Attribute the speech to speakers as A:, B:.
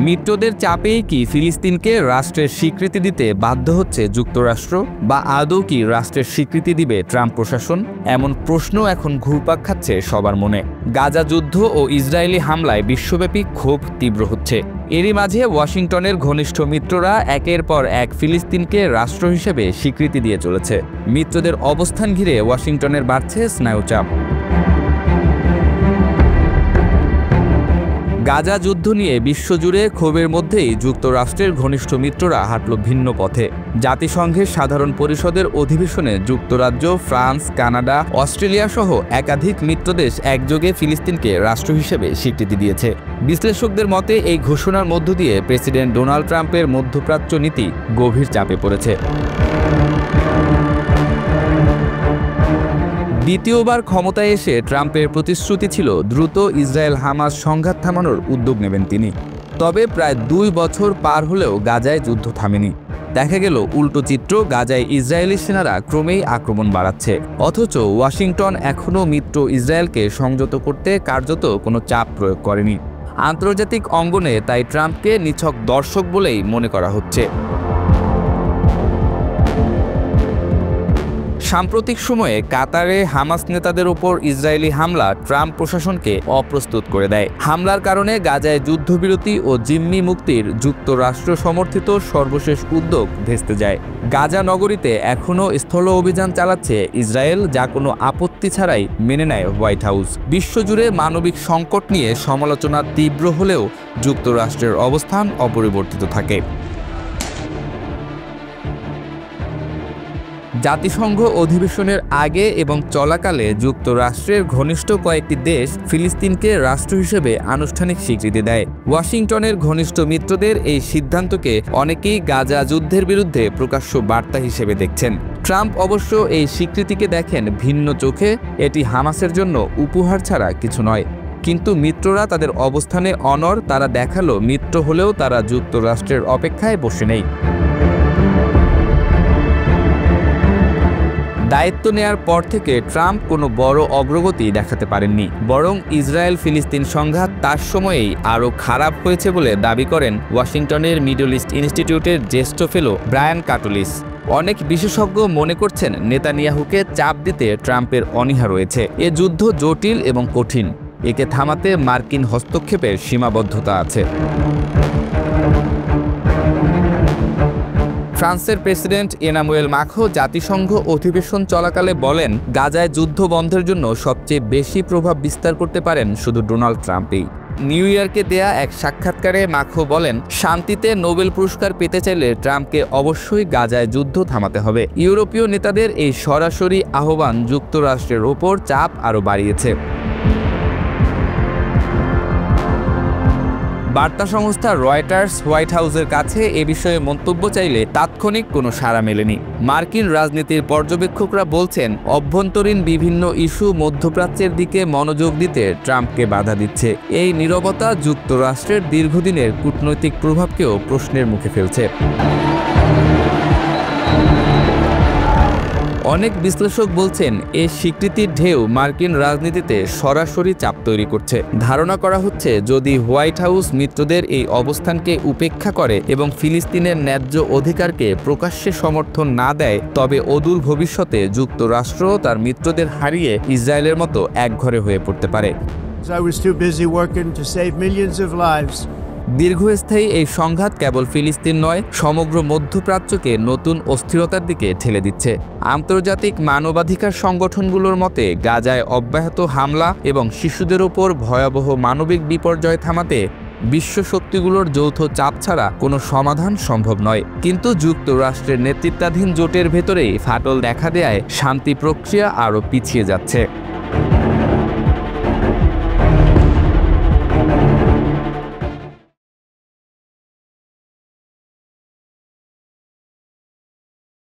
A: মিত্রদের চাপেই কি ফিলিস্তিনকে রাষ্ট্রের স্বীকৃতি দিতে বাধ্য হচ্ছে যুক্তরাষ্ট্র, বা আদৌ কি রাষ্ট্রের স্বীকৃতি দিবে ট্রাম্প প্রশাসন? এমন প্রশ্ন এখন ঘুরপাক খাচ্ছে সবার মনে। গাজা যুদ্ধ ও ইসরায়েলি হামলায় বিশ্বব্যাপী ক্ষোভ তীব্র হচ্ছে। এরই মাঝে ওয়াশিংটনের ঘনিষ্ঠ মিত্ররা একের পর এক ফিলিস্তিনকে রাষ্ট্র হিসেবে স্বীকৃতি দিয়ে চলেছে। মিত্রদের অবস্থান ঘিরে ওয়াশিংটনের বাড়ছে স্নায়ুচাপ। গাজা যুদ্ধ নিয়ে বিশ্বজুড়ে ক্ষোভের মধ্যেই যুক্তরাষ্ট্রের ঘনিষ্ঠ মিত্ররা হাঁটল ভিন্ন পথে। জাতিসংঘের সাধারণ পরিষদের অধিবেশনে যুক্তরাজ্য, ফ্রান্স, কানাডা, অস্ট্রেলিয়া সহ একাধিক মিত্রদেশ একযোগে ফিলিস্তিনকে রাষ্ট্র হিসেবে স্বীকৃতি দিয়েছে। বিশ্লেষকদের মতে এই ঘোষণার মধ্য দিয়ে প্রেসিডেন্ট ডোনাল্ড ট্রাম্পের মধ্যপ্রাচ্য নীতি গভীর চাপে পড়েছে। দ্বিতীয়বার ক্ষমতায় এসে ট্রাম্পের প্রতিশ্রুতি ছিল দ্রুত ইসরায়েল-হামাস সংঘাত থামানোর উদ্যোগ নেবেন তিনি। তবে প্রায় 2 বছর পার হলেও গাজায় যুদ্ধ থামেনি। দেখা গেল উল্টো চিত্র, গাজায় ইসরায়েলি সেনারা ক্রমেই আক্রমণ বাড়াচ্ছে। অথচ ওয়াশিংটন এখনও মিত্র ইসরায়েলকে সংযত করতে কার্যত কোনো চাপ প্রয়োগ করেনি। আন্তর্জাতিক অঙ্গনে তাই ট্রাম্পকে নিছক দর্শক বলেই মনে করা হচ্ছে। সাম্প্রতিক সময়ে কাতারে হামাস নেতাদের উপর ইসরায়েলি হামলা ট্রাম্প প্রশাসনকে অপ্রস্তুত করে দেয়। হামলার কারণে গাজায় যুদ্ধবিরতি ও জিম্মি মুক্তির যুক্তরাষ্ট্র সমর্থিত সর্বশেষ উদ্যোগ ভেস্তে যায়। গাজা নগরীতে এখনও স্থল অভিযান চালাচ্ছে ইসরায়েল, যা কোনো আপত্তি ছাড়াই মেনে নেয় হোয়াইট হাউস। বিশ্বজুড়ে মানবিক সংকট নিয়ে সমালোচনা তীব্র হলেও যুক্তরাষ্ট্রের অবস্থান অপরিবর্তিত থাকে। জাতিসংঘ অধিবেশনের আগে এবং চলাকালে যুক্তরাষ্ট্রের ঘনিষ্ঠ কয়েকটি দেশ ফিলিস্তিনকে রাষ্ট্র হিসেবে আনুষ্ঠানিক স্বীকৃতি দেয়। ওয়াশিংটনের ঘনিষ্ঠ মিত্রদের এই সিদ্ধান্তকে অনেকেই গাজা যুদ্ধের বিরুদ্ধে প্রকাশ্য বার্তা হিসেবে দেখছেন। ট্রাম্প অবশ্য এই স্বীকৃতিকে দেখেন ভিন্ন চোখে। এটি হামাসের জন্য উপহার ছাড়া কিছু নয়। কিন্তু মিত্ররা তাদের অবস্থানে অনড়। তারা দেখালো মিত্র হলেও তারা যুক্তরাষ্ট্রের অপেক্ষায় বসে নেই। দায়িত্ব নেয়ার পর থেকে ট্রাম্প কোনো বড় অগ্রগতি দেখাতে পারেননি, বরং ইসরায়েল ফিলিস্তিন সংঘাত তার সময়েই আরও খারাপ হয়েছে বলে দাবি করেন ওয়াশিংটনের মিডল ইস্ট ইনস্টিটিউটের জ্যেষ্ঠ ফেলো ব্রায়ান কাটুলিস। অনেক বিশেষজ্ঞ মনে করছেন নেতানিয়াহুকে চাপ দিতে ট্রাম্পের অনীহা রয়েছে। এ যুদ্ধ জটিল এবং কঠিন। একে থামাতে মার্কিন হস্তক্ষেপের সীমাবদ্ধতা আছে। ফ্রান্সের প্রেসিডেন্ট এনামুয়েল মাখোঁ জাতিসংঘ অধিবেশন চলাকালে বলেন, গাজায় যুদ্ধ বন্ধের জন্য সবচেয়ে বেশি প্রভাব বিস্তার করতে পারেন শুধু ডোনাল্ড ট্রাম্পই। নিউ ইয়র্কে দেয়া এক সাক্ষাৎকারে মাখোঁ বলেন, শান্তিতে নোবেল পুরস্কার পেতে চাইলে ট্রাম্পকে অবশ্যই গাজায় যুদ্ধ থামাতে হবে। ইউরোপীয় নেতাদের এই সরাসরি আহ্বান যুক্তরাষ্ট্রের ওপর চাপ আরও বাড়িয়েছে। বার্তা সংস্থা রয়টার্স হোয়াইট হাউসের কাছে এ বিষয়ে মন্তব্য চাইলে তাৎক্ষণিক কোনো সাড়া মেলেনি। মার্কিন রাজনীতির পর্যবেক্ষকরা বলছেন, অভ্যন্তরীণ বিভিন্ন ইস্যু মধ্যপ্রাচ্যের দিকে মনোযোগ দিতে ট্রাম্পকে বাধা দিচ্ছে। এই নীরবতা যুক্তরাষ্ট্রের দীর্ঘদিনের কূটনৈতিক প্রভাবকেও প্রশ্নের মুখে ফেলছে। অনেক বিশ্লেষক বলছেন, এই স্বীকৃতির ঢেউ মার্কিন রাজনীতিতে সরাসরি চাপ তৈরি করছে। ধারণা করা হচ্ছে, যদি হোয়াইট হাউস মিত্রদের এই অবস্থানকে উপেক্ষা করে এবং ফিলিস্তিনের ন্যায্য অধিকারকে প্রকাশ্যে সমর্থন না দেয়, তবে অদূর ভবিষ্যতে যুক্তরাষ্ট্র তার মিত্রদের হারিয়ে ইসরায়েলের মতো একঘরে হয়ে পড়তে পারে। দীর্ঘস্থায়ী এই সংঘাত কেবল ফিলিস্তিন নয়, সমগ্র মধ্যপ্রাচ্যকে নতুন অস্থিরতার দিকে ঠেলে দিচ্ছে। আন্তর্জাতিক মানবাধিকার সংগঠনগুলোর মতে, গাজায় অব্যাহত হামলা এবং শিশুদের ওপর ভয়াবহ মানবিক বিপর্যয় থামাতে বিশ্ব শক্তিগুলোর যৌথ চাপ ছাড়া কোনো সমাধান সম্ভব নয়। কিন্তু যুক্তরাষ্ট্রের নেতৃত্বাধীন জোটের ভেতরেই ফাটল দেখা দেয়ায় শান্তি প্রক্রিয়া আরও পিছিয়ে যাচ্ছে।